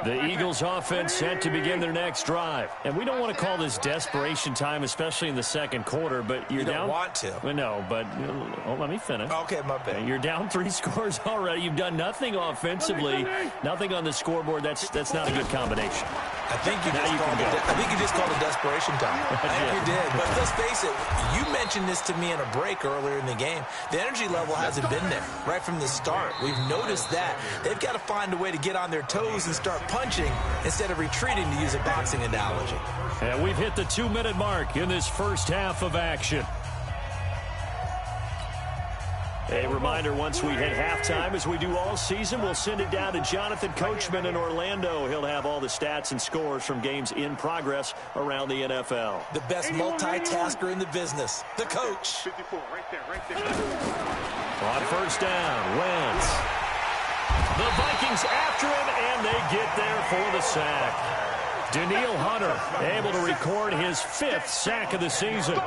The Eagles offense set to begin their next drive. And we don't want to call this desperation time, especially in the second quarter, but you're down. You don't want to. Well, no, but let me finish. Okay, my bad. You're down 3 scores already. You've done nothing offensively, nothing on the scoreboard. That's not a good combination. I think you just called it desperation time. I think you did. But let's face it, you mentioned this to me in a break earlier in the game. The energy level hasn't been there right from the start. We've noticed that. They've got to find a way to get on their toes and start punching instead of retreating, to use a boxing analogy. And we've hit the 2-minute mark in this first half of action. A reminder, once we hit halftime, as we do all season, we'll send it down to Jonathan Coachman in Orlando. He'll have all the stats and scores from games in progress around the NFL. The best multitasker in the business, the coach. 54, right there. On first down, Wentz. The Vikings after him, and they get there for the sack. Danielle Hunter able to record his 5th sack of the season.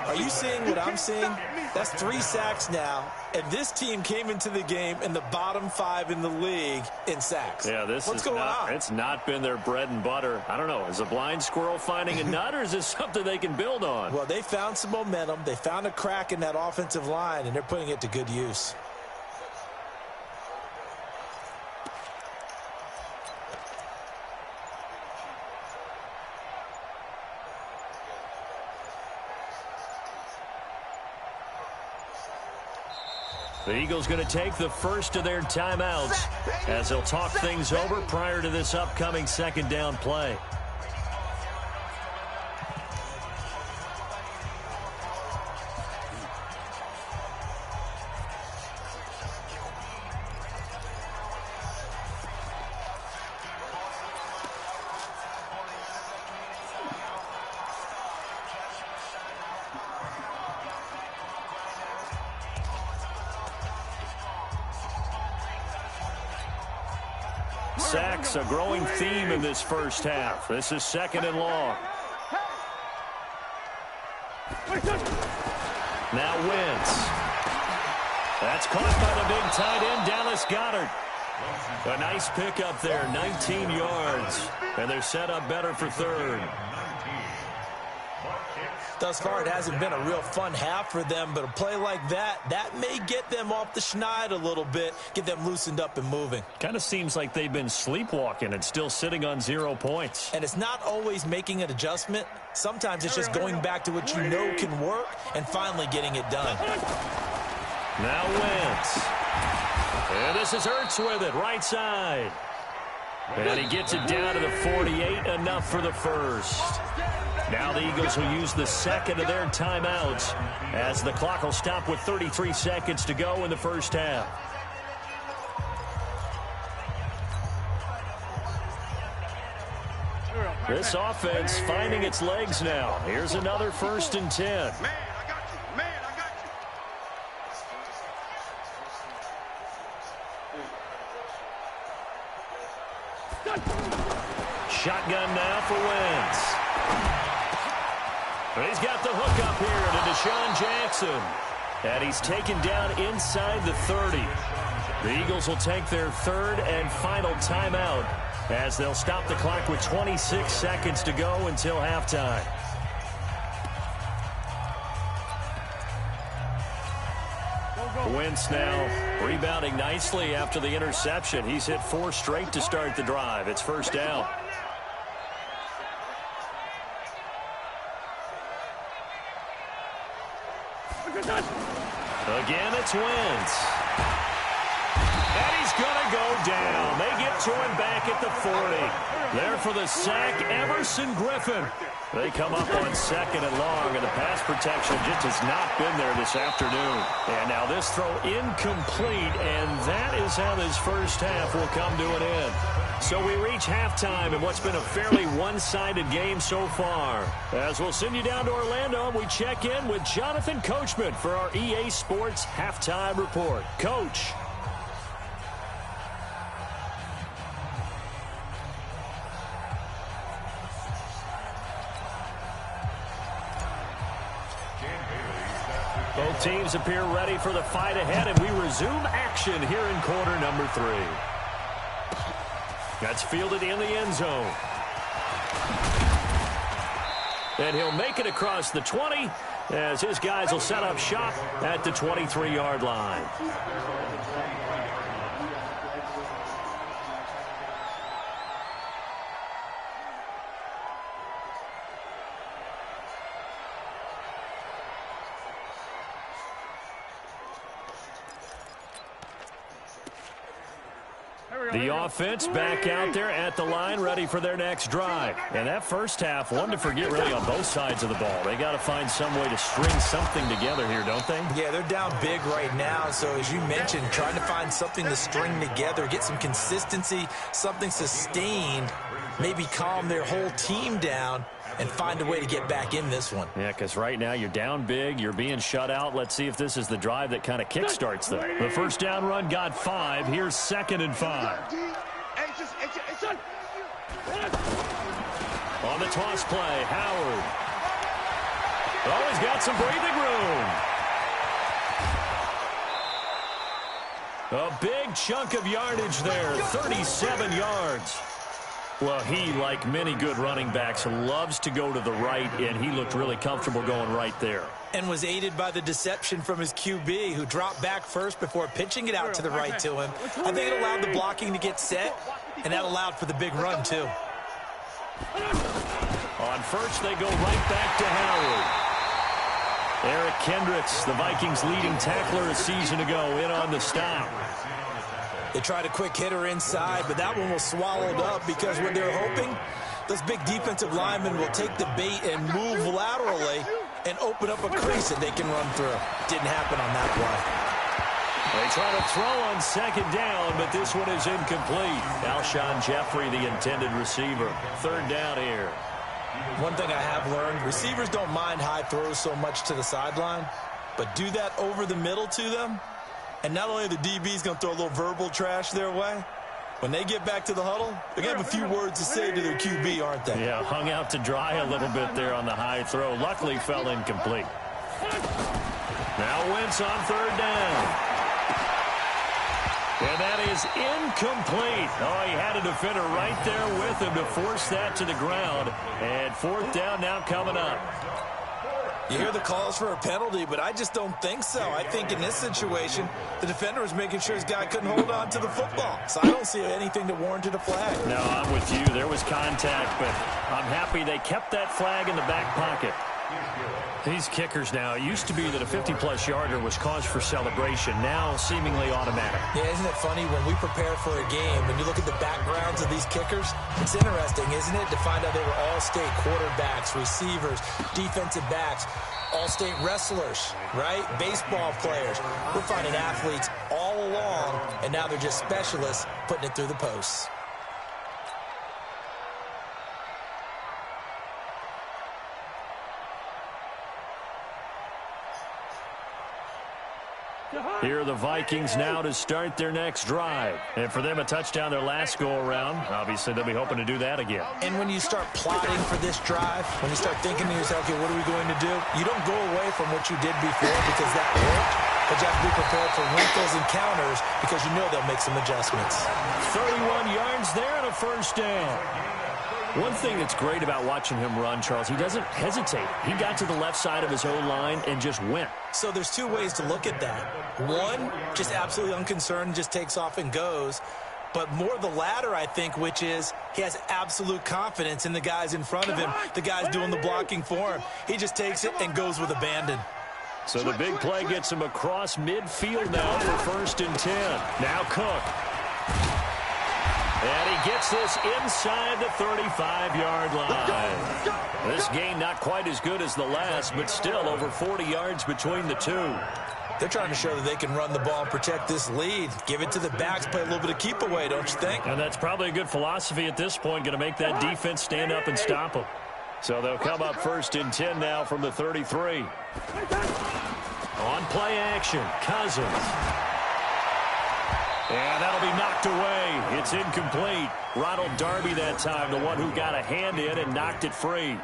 Are you seeing what I'm seeing? That's 3 sacks now, and this team came into the game in the bottom 5 in the league in sacks. Yeah, what's going on? It's not been their bread and butter. I don't know. Is a blind squirrel finding a nut, or is this something they can build on? Well, they found some momentum. They found a crack in that offensive line, and they're putting it to good use. The Eagles going to take the first of their timeouts as they'll talk things over prior to this upcoming second down play. Sacks, a growing theme in this first half. This is 2nd and long. Now Wentz. That's caught by the big tight end, Dallas Goedert. A nice pickup there, 19 yards. And they're set up better for 3rd. Thus far, it hasn't been a real fun half for them, but a play like that may get them off the schneid a little bit, get them loosened up and moving. Kind of seems like they've been sleepwalking and still sitting on 0 points. And it's not always making an adjustment. Sometimes it's just going back to what you know can work and finally getting it done. Now Wentz. And this is Ertz with it, right side. And he gets it down to the 48, enough for the first. Now the Eagles will use the 2nd of their timeouts as the clock will stop with 33 seconds to go in the first half. This offense finding its legs now. Here's another 1st and 10. Man, I got you. Man, I got you. Shotgun now for Wentz. He's got the hook up here to Deshaun Jackson. And he's taken down inside the 30. The Eagles will take their 3rd and final timeout as they'll stop the clock with 26 seconds to go until halftime. Wentz now rebounding nicely after the interception. He's hit 4 straight to start the drive. It's 1st down. Again, it's Wentz. And he's going to go down. They get to him back at the 40. There for the sack, Everson Griffin. They come up on 2nd and long, and the pass protection just has not been there this afternoon. And now this throw incomplete, and that is how this first half will come to an end. So we reach halftime in what's been a fairly one-sided game so far. As we'll send you down to Orlando, and we check in with Jonathan Coachman for our EA Sports Halftime Report. Coach. Both teams appear ready for the fight ahead, and we resume action here in quarter number 3. That's fielded in the end zone. And he'll make it across the 20 as his guys will set up shop at the 23-yard line. The offense back out there at the line, ready for their next drive. And that first half, one to forget really on both sides of the ball. They got to find some way to string something together here, don't they? Yeah, they're down big right now. So as you mentioned, trying to find something to string together, get some consistency, something sustained, maybe calm their whole team down and find a way to get back in this one. Yeah, because right now you're down big, you're being shut out. Let's see if this is the drive that kind of kickstarts them. The first down run got 5. Here's 2nd and 5. On the toss play, Howard. Oh, he's got some breathing room. A big chunk of yardage there, 37 yards. Well, he, like many good running backs, loves to go to the right, and he looked really comfortable going right there. And was aided by the deception from his QB, who dropped back first before pitching it out to the right to him. I think it allowed the blocking to get set, and that allowed for the big run, too. On first, they go right back to Howard. Eric Kendricks, the Vikings' leading tackler a season ago, in on the stop. They tried a quick hitter inside, but that one was swallowed up because what they're hoping, those big defensive linemen will take the bait and move laterally and open up a crease that they can run through. Didn't happen on that play. They try to throw on 2nd down, but this one is incomplete. Alshon Jeffrey, the intended receiver. 3rd down here. One thing I have learned, receivers don't mind high throws so much to the sideline, but do that over the middle to them, and not only are the DBs going to throw a little verbal trash their way, when they get back to the huddle, they're going to have a few words to say to their QB, aren't they? Yeah, hung out to dry a little bit there on the high throw. Luckily, fell incomplete. Now Wentz on 3rd down. And that is incomplete. Oh, he had a defender right there with him to force that to the ground. And 4th down now coming up. You hear the calls for a penalty, but I just don't think so. I think in this situation, the defender was making sure his guy couldn't hold on to the football. So I don't see anything that warranted a flag. No, I'm with you. There was contact, but I'm happy they kept that flag in the back pocket. These kickers now, it used to be that a 50-plus yarder was cause for celebration. Now, seemingly automatic. Yeah, isn't it funny when we prepare for a game, when you look at the backgrounds of these kickers, it's interesting, isn't it, to find out they were all-state quarterbacks, receivers, defensive backs, all-state wrestlers, right? Baseball players. We're finding athletes all along, and now they're just specialists putting it through the posts. Here are the Vikings now to start their next drive. And for them, a touchdown their last go-around. Obviously, they'll be hoping to do that again. And when you start plotting for this drive, when you start thinking to yourself, okay, what are we going to do? You don't go away from what you did before because that worked. But you have to be prepared for wrinkles and counters because you know they'll make some adjustments. 31 yards there and a 1st down. One thing that's great about watching him run, Charles, he doesn't hesitate. He got to the left side of his O-line and just went. So there's 2 ways to look at that. One, just absolutely unconcerned, just takes off and goes. But more the latter, I think, which is he has absolute confidence in the guys in front of him, the guys doing the blocking for him. He just takes it and goes with abandon. So the big play gets him across midfield now for 1st and 10. Now Cook. And he gets this inside the 35-yard line. This game not quite as good as the last, but still over 40 yards between the two. They're trying to show that they can run the ball and protect this lead. Give it to the backs, play a little bit of keep away, don't you think? And that's probably a good philosophy at this point, going to make that defense stand up and stop them. So they'll come up 1st and 10 now from the 33. On play action, Cousins. And that'll be knocked away. It's incomplete. Ronald Darby that time, the one who got a hand in and knocked it free.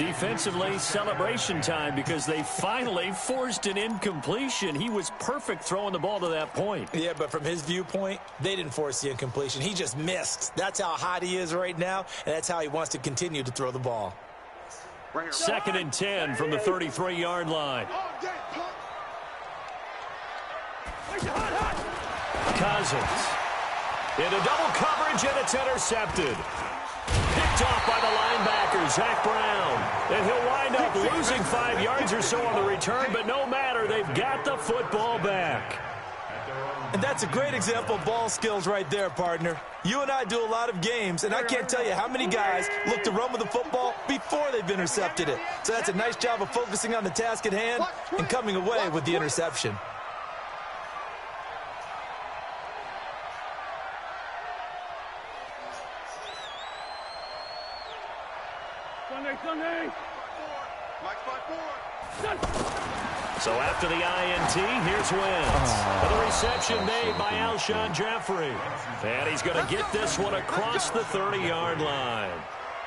Defensively, celebration time because they finally forced an incompletion. He was perfect throwing the ball to that point. Yeah, but from his viewpoint, they didn't force the incompletion. He just missed. That's how hot he is right now, and that's how he wants to continue to throw the ball. 2nd and 10 from the 33-yard line. Cousins into double coverage, and it's intercepted. Picked off by the linebacker, Zach Brown. And he'll wind up losing 5 yards or so on the return, but no matter, they've got the football back. And that's a great example of ball skills right there, partner. You and I do a lot of games, and I can't tell you how many guys look to run with the football before they've intercepted it. So that's a nice job of focusing on the task at hand and coming away with the interception. So after the INT, here's Wentz. The reception made by Alshon Jeffrey. And he's going to get this one across the 30-yard line.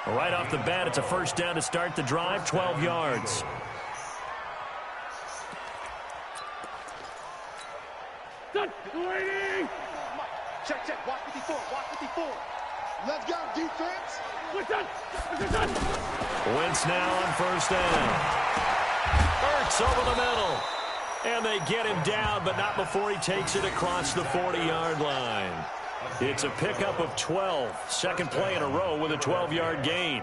Right off the bat, it's a first down to start the drive, 12 yards. Check. Watch 54. Let's go, defense. Wentz now on first down. Hurts over the middle. And they get him down, but not before he takes it across the 40-yard line. It's a pickup of 12. Second play in a row with a 12-yard gain.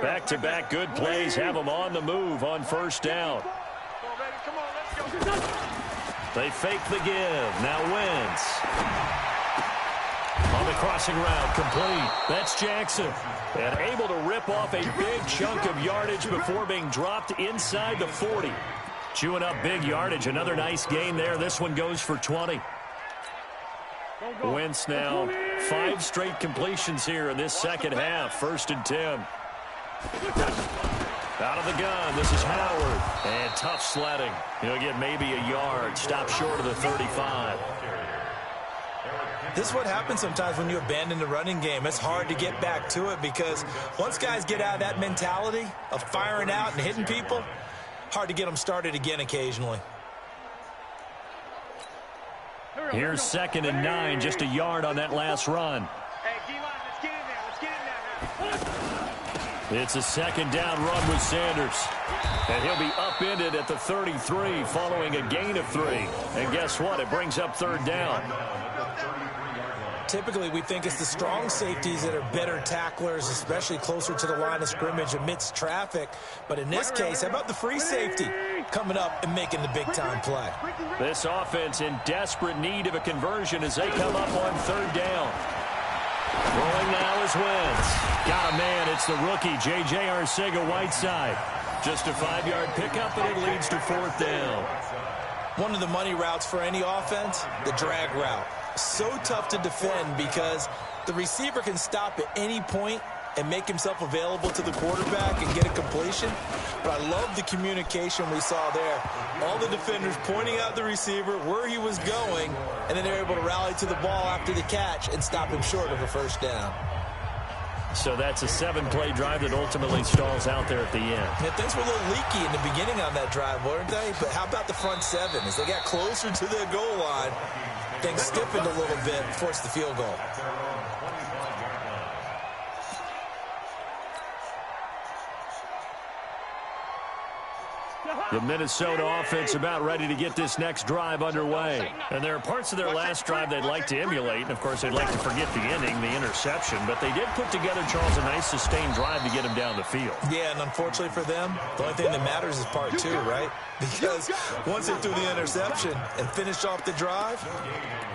Back-to-back good plays have them on the move on first down. They fake the give. Now Wentz. On the crossing route, complete. That's Jackson. And able to rip off a big chunk of yardage before being dropped inside the 40. Chewing up big yardage. Another nice gain there. This one goes for 20. Wentz now 5 straight completions here in this second half. 1st and 10. Out of the gun, this is Howard. And tough sledding. He'll get maybe a yard. Stop short of the 35. This is what happens sometimes when you abandon the running game. It's hard to get back to it because once guys get out of that mentality of firing out and hitting people, hard to get them started again occasionally. Here's 2nd and 9, just a yard on that last run. It's a second down run with Sanders. And he'll be upended at the 33 following a gain of 3. And guess what? It brings up 3rd down. Typically, we think it's the strong safeties that are better tacklers, especially closer to the line of scrimmage amidst traffic. But in this case, how about the free safety coming up and making the big-time play? This offense in desperate need of a conversion as they come up on 3rd down. Rolling now is Wentz. Got a man. It's the rookie, J.J. Arcega-Whiteside. Just a 5-yard pickup, and it leads to 4th down. One of the money routes for any offense, the drag route. So tough to defend because the receiver can stop at any point and make himself available to the quarterback and get a completion. But I love the communication we saw there. All the defenders pointing out the receiver, where he was going, and then they're able to rally to the ball after the catch and stop him short of a 1st down. So that's a 7-play drive that ultimately stalls out there at the end. Yeah, things were a little leaky in the beginning on that drive, weren't they? But how about the front 7? As they got closer to their goal line, things stiffened a little bit, forced the field goal. The Minnesota offense about ready to get this next drive underway. And there are parts of their last drive they'd like to emulate. And, of course, they'd like to forget the ending, the interception. But they did put together, Charles, a nice sustained drive to get him down the field. Yeah, and unfortunately for them, the only thing that matters is part 2, right? Because once they threw the interception and finished off the drive,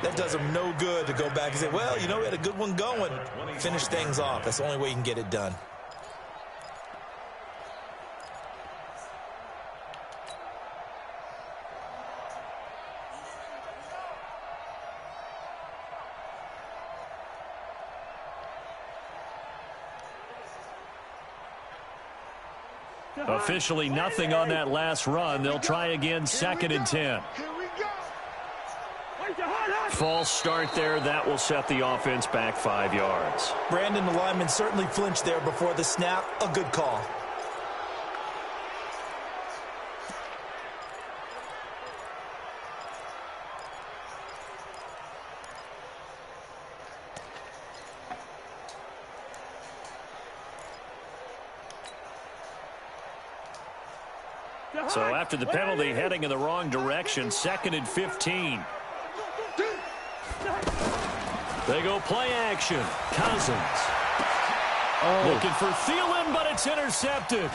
that does them no good to go back and say, well, you know, we had a good one going. Finish things off. That's the only way you can get it done. Officially nothing on that last run. They'll try again, 2nd and 10. Here we go. False start there. That will set the offense back 5 yards. Brandon, the lineman certainly flinched there before the snap. A good call. So after the penalty, heading in the wrong direction, 2nd and 15. They go play action. Cousins. Looking for Thielen, but it's intercepted.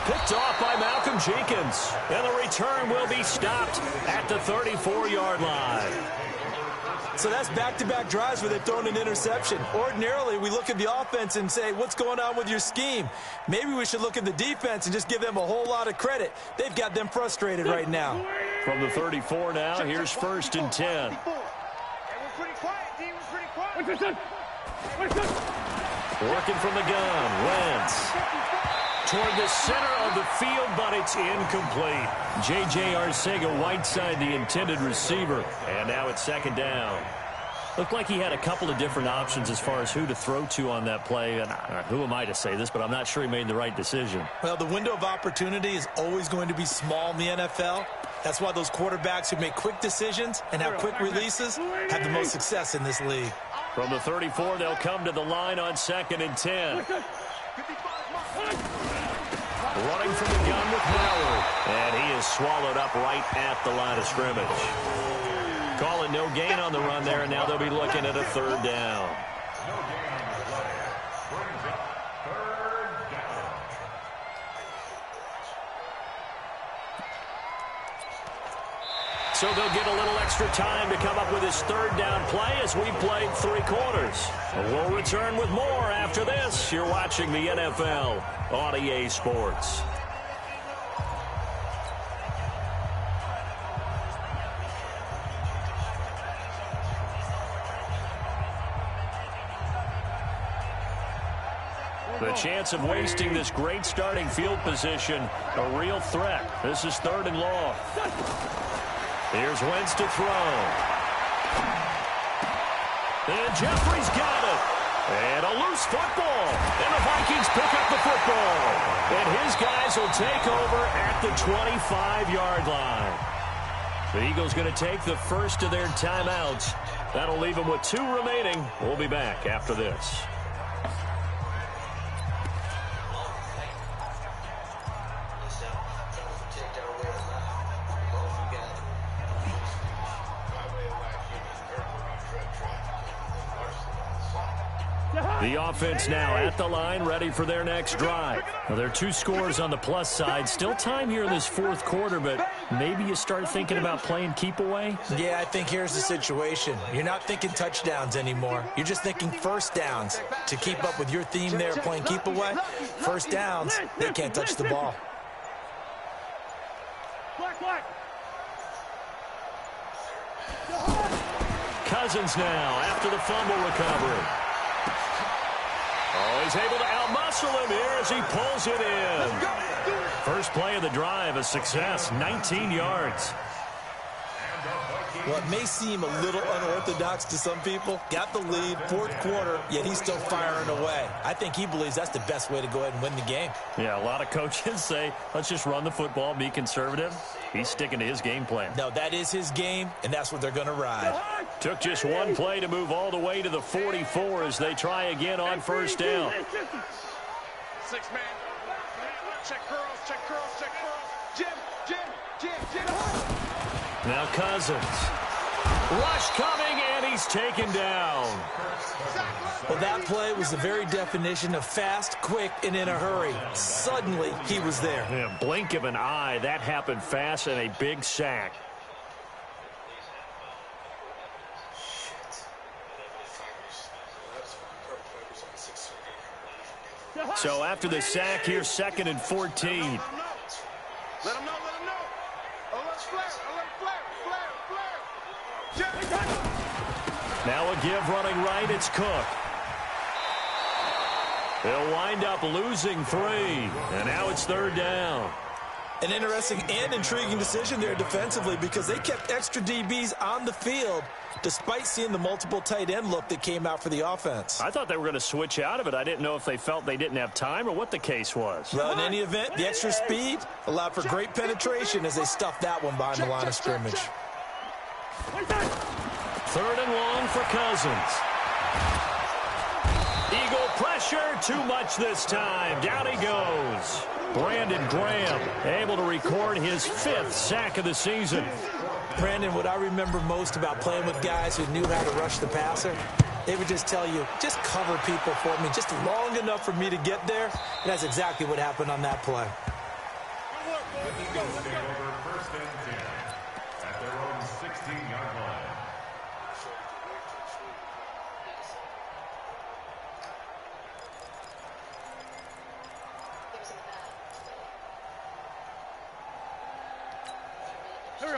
Picked off by Malcolm Jenkins. And the return will be stopped at the 34-yard line. So that's back-to-back drives where they've thrown an interception. Ordinarily, we look at the offense and say, what's going on with your scheme? Maybe we should look at the defense and just give them a whole lot of credit. They've got them frustrated right now. From the 34 now, here's 1st and 10. Working from the gun, Wentz. Toward the center of the field, but it's incomplete. J.J. Arcega-Whiteside, the intended receiver. And now it's 2nd down. Looked like he had a couple of different options as far as who to throw to on that play. And who am I to say this, but I'm not sure he made the right decision. Well, the window of opportunity is always going to be small in the NFL. That's why those quarterbacks who make quick decisions and have quick releases have the most success in this league. From the 34, they'll come to the line on 2nd and 10. Running from the gun with Howard. And he is swallowed up right at the line of scrimmage. Calling no gain on the run there, and now they'll be looking at a 3rd down. So they'll get a little extra time to come up with his 3rd down play as we've played 3 quarters. We'll return with more after this. You're watching the NFL on EA Sports. The chance of wasting this great starting field position, a real threat. This is 3rd and long. Here's Wentz to throw. And Jeffrey's got it. And a loose football. And the Vikings pick up the football. And his guys will take over at the 25-yard line. The Eagles going to take the first of their timeouts. That'll leave them with 2 remaining. We'll be back after this. The offense now at the line, ready for their next drive. Well, there are 2 scores on the plus side. Still time here in this 4th quarter, but maybe you start thinking about playing keep away? Yeah, I think here's the situation. You're not thinking touchdowns anymore. You're just thinking 1st downs. To keep up with your theme there, playing keep away, 1st downs, they can't touch the ball. Cousins now after the fumble recovery. Oh, he's able to outmuscle him here as he pulls it in. First play of the drive, a success, 19 yards. Well, it may seem a little unorthodox to some people. Got the lead, 4th quarter, yet he's still firing away. I think he believes that's the best way to go ahead and win the game. Yeah, a lot of coaches say, let's just run the football, be conservative. He's sticking to his game plan. No, that is his game, and that's what they're going to ride. Took just 1 play to move all the way to the 44 as they try again on 1st down. 6-man. Check curls, check curls, check curls. Jim. Now Cousins. Rush coming, and he's taken down. Well, that play was the very definition of fast, quick, and in a hurry. Suddenly, he was there. Yeah, blink of an eye, that happened fast, and a big sack. So after the sack, here's 2nd and 14. Let him know. Let's flare. Now a give running right, it's Cook. They'll wind up losing 3, and now it's 3rd down. An interesting and intriguing decision there defensively because they kept extra DBs on the field despite seeing the multiple tight end look that came out for the offense. I thought they were going to switch out of it. I didn't know if they felt they didn't have time or what the case was. Well, in any event, the extra speed allowed for great penetration as they stuffed that one behind the line of scrimmage. 3rd and long for Cousins. Eagle pressure, too much this time. Down he goes. Brandon Graham able to record his 5th sack of the season. Brandon, what I remember most about playing with guys who knew how to rush the passer, they would just tell you, just cover people for me, just long enough for me to get there. And that's exactly what happened on that play. The Eagles take over 1st and 10 at their own 16-yard line.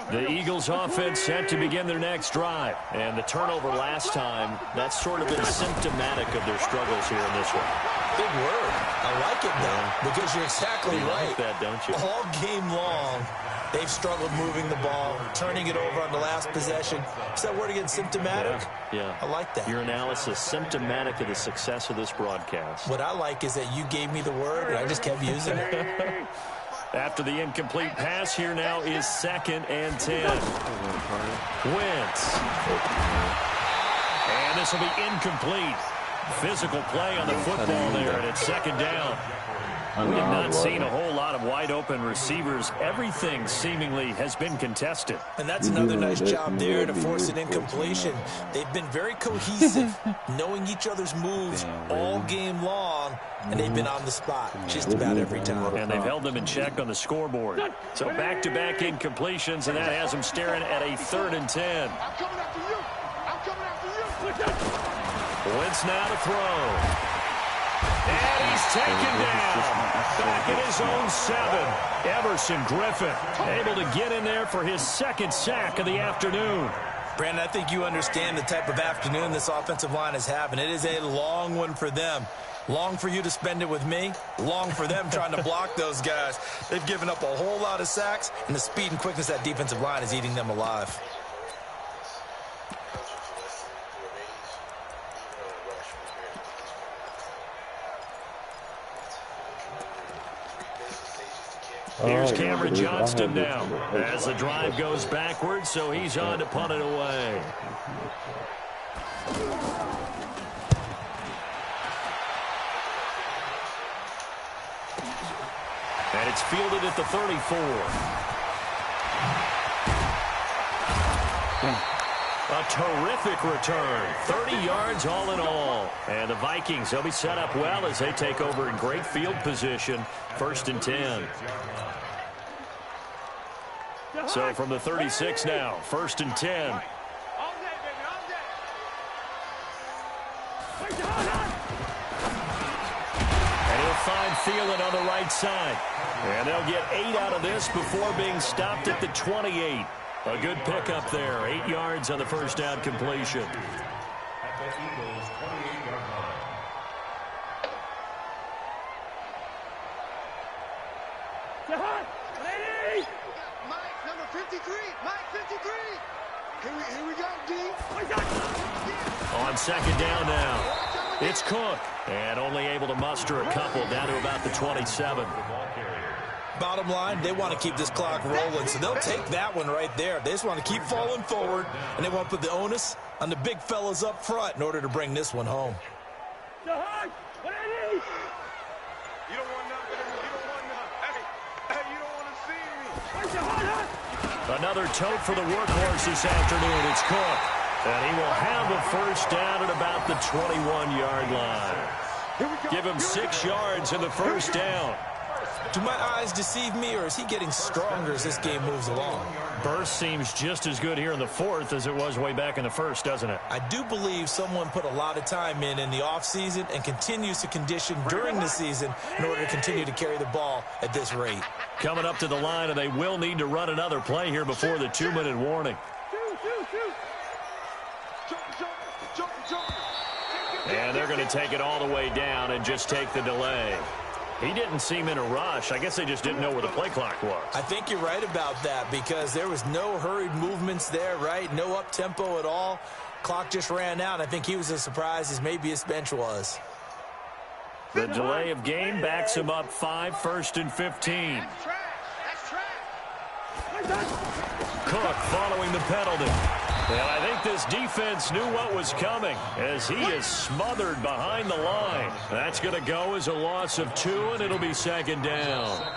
The Eagles offense set to begin their next drive. And the turnover last time, that's sort of been symptomatic of their struggles here in this one. Big word. I like it, though, because you're exactly right. You like that, don't you? All game long, they've struggled moving the ball, turning it over on the last possession. Is that word again, symptomatic? Yeah. I like that. Your analysis, symptomatic of the success of this broadcast. What I like is that you gave me the word, and I just kept using it. After the incomplete pass, here now is 2nd and 10. Wentz. And this will be incomplete. Physical play on the football there, and it's 2nd down. We have not seen a whole lot of wide-open receivers. Everything seemingly has been contested. And that's another nice job there to force an incompletion. They've been very cohesive, knowing each other's moves all game long, and they've been on the spot just about every time. And they've held them in check on the scoreboard. So back-to-back incompletions, and that has them staring at a 3rd and 10. I'm coming after you. I'm coming after you. Wentz now to throw. And he's taken down. Back at his own 7. Everson Griffin able to get in there for his 2nd sack of the afternoon. Brandon, I think you understand the type of afternoon this offensive line is having. It is a long one for them. Long for you to spend it with me. Long for them trying to block those guys. They've given up a whole lot of sacks, and the speed and quickness of that defensive line is eating them alive. Here's Cameron Johnston now as the drive goes backwards, so he's on to punt it away. And it's fielded at the 34. A terrific return. 30 yards all in all. And the Vikings, they'll be set up well as they take over in great field position. 1st and 10. So from the 36 now, 1st and 10. All day, baby, all day. And he'll find Thielen on the right side. And they'll get 8 out of this before being stopped at the 28. A good pickup there. 8 yards on the 1st down completion. At the Eagles' 28-yard line. Mike, number 53. Mike, 53. Here we go, D. On 2nd down now, it's Cook. And only able to muster a couple down to about the 27. Bottom line, they want to keep this clock rolling, so they'll take that one right there. They just want to keep falling forward, and they want to put the onus on the big fellas up front in order to bring this one home. You don't want nothing. You don't want nothing. Hey, you don't want to see me. Another tote for the workhorse this afternoon. It's Cook. And he will have a 1st down at about the 21-yard line. Give him 6 yards in the 1st down. Do my eyes deceive me, or is he getting stronger as this game moves along? Burst seems just as good here in the 4th as it was way back in the 1st, doesn't it? I do believe someone put a lot of time in the offseason and continues to condition during the season in order to continue to carry the ball at this rate. Coming up to the line, and they will need to run another play here before the 2-minute warning. And they're going to take it all the way down and just take the delay. He didn't seem in a rush. I guess they just didn't know where the play clock was. I think you're right about that because there was no hurried movements there, right? No up-tempo at all. Clock just ran out. I think he was as surprised as maybe his bench was. The delay of game backs him up 5, 1st and 15. Cook following the penalty. And I think this defense knew what was coming as he is smothered behind the line. That's going to go as a loss of 2, and it'll be 2nd down.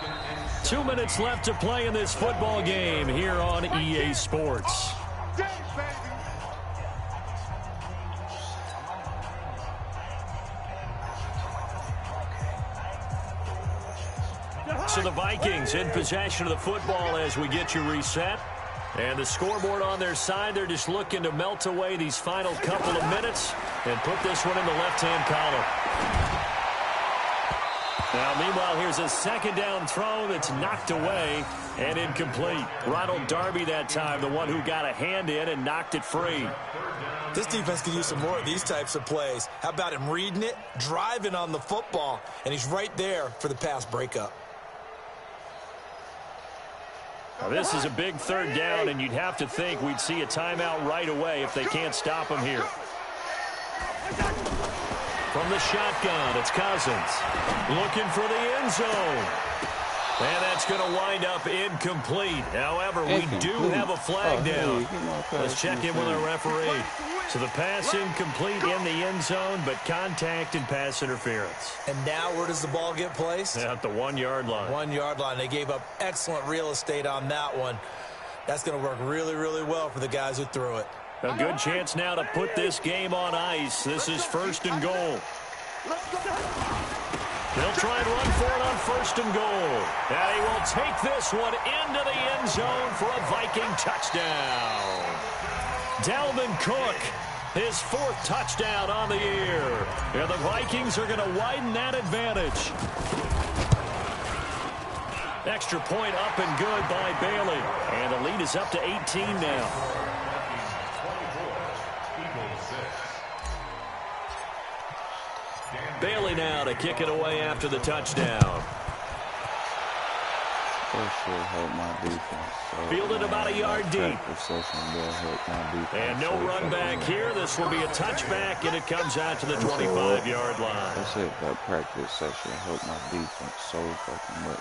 2 minutes left to play in this football game here on EA Sports. So the Vikings in possession of the football as we get you reset. And the scoreboard on their side, they're just looking to melt away these final couple of minutes and put this one in the left-hand column. Now, meanwhile, here's a 2nd down throw that's knocked away and incomplete. Ronald Darby that time, the one who got a hand in and knocked it free. This defense could use some more of these types of plays. How about him reading it, driving on the football, and he's right there for the pass breakup. Now, this is a big 3rd down, and you'd have to think we'd see a timeout right away if they can't stop him here. From the shotgun, it's Cousins. Looking for the end zone. And that's going to wind up incomplete. However, we do have a flag down. Let's check in with our referee. So the pass incomplete in the end zone, but contact and pass interference. And now where does the ball get placed? At the 1-yard line. 1-yard line. They gave up excellent real estate on that one. That's going to work really, really well for the guys who threw it. A good chance now to put this game on ice. This is 1st and goal. They'll try and run for it on 1st and goal. And he will take this one into the end zone for a Viking touchdown. Dalvin Cook, his 4th touchdown on the year. And the Vikings are going to widen that advantage. Extra point up and good by Bailey. And the lead is up to 18 now. Bailey now to kick it away after the touchdown. Fielded about a yard deep. And no run back here. This will be a touchback, and it comes out to the 25-yard line. That's it. That practice session helped my defense so fucking much.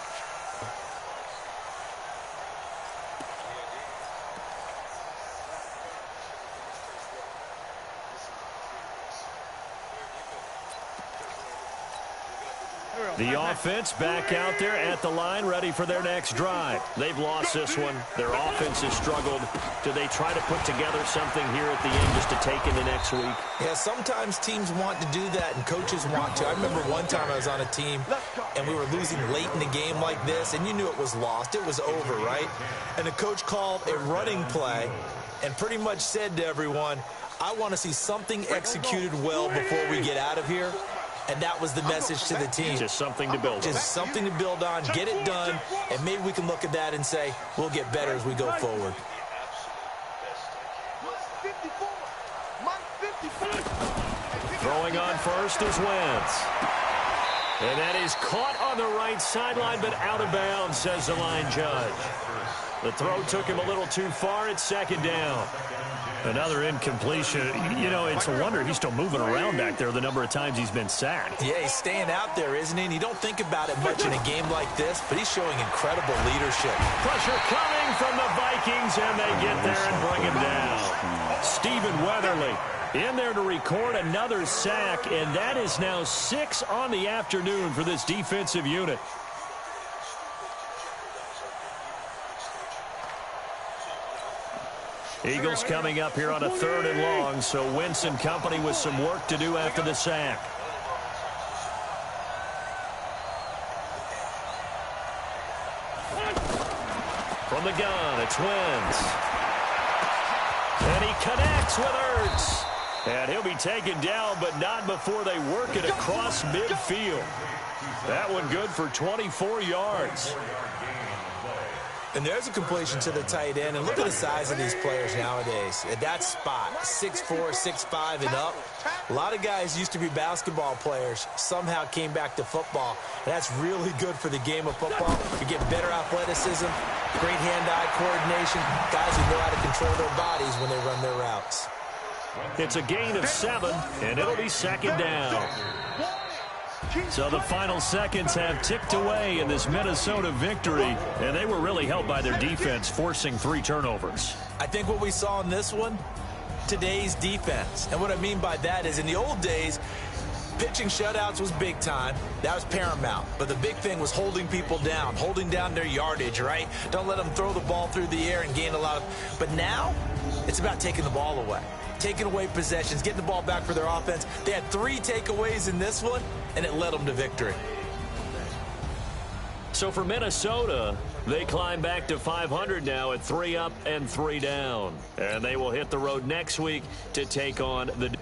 The offense back out there at the line, ready for their next drive. They've lost this one. Their offense has struggled. Do they try to put together something here at the end just to take into next week? Yeah, sometimes teams want to do that and coaches want to. I remember one time I was on a team and we were losing late in the game like this, and you knew it was lost. It was over, right? And the coach called a running play and pretty much said to everyone, I want to see something executed well before we get out of here. And that was the message to the team. Just something to build on. Just something to build on, get it done, and maybe we can look at that and say, we'll get better as we go forward. Throwing on first is Wentz. And that is caught on the right sideline, but out of bounds, says the line judge. The throw took him a little too far. It's 2nd down. Another incompletion. You know, it's a wonder he's still moving around back there the number of times he's been sacked. Yeah, he's staying out there, isn't he? And you don't think about it much in a game like this, but he's showing incredible leadership. Pressure coming from the Vikings, and they get there and bring him down. Stephen Weatherly in there to record another sack, and that is now 6 on the afternoon for this defensive unit. Eagles coming up here on a 3rd and long, so Wentz and company with some work to do after the sack. From the gun, it's Wentz. And he connects with Ertz. And he'll be taken down, but not before they work it across midfield. That one good for 24 yards. And there's a completion to the tight end. And look at the size of these players nowadays. At that spot, 6'4", 6'5", and up. A lot of guys used to be basketball players, somehow came back to football. And that's really good for the game of football. You get better athleticism, great hand-eye coordination, guys who know how to control their bodies when they run their routes. It's a gain of 7, and it'll be second down. So the final seconds have ticked away in this Minnesota victory, and they were really helped by their defense, forcing 3 turnovers. I think what we saw in this one, today's defense. And what I mean by that is in the old days, pitching shutouts was big time. That was paramount. But the big thing was holding people down, holding down their yardage, right? Don't let them throw the ball through the air and gain a lot of... But now, it's about taking the ball away. Taking away possessions, getting the ball back for their offense. They had 3 takeaways in this one, and it led them to victory. So for Minnesota, they climb back to 500 now at 3 up and 3 down. And they will hit the road next week to take on the...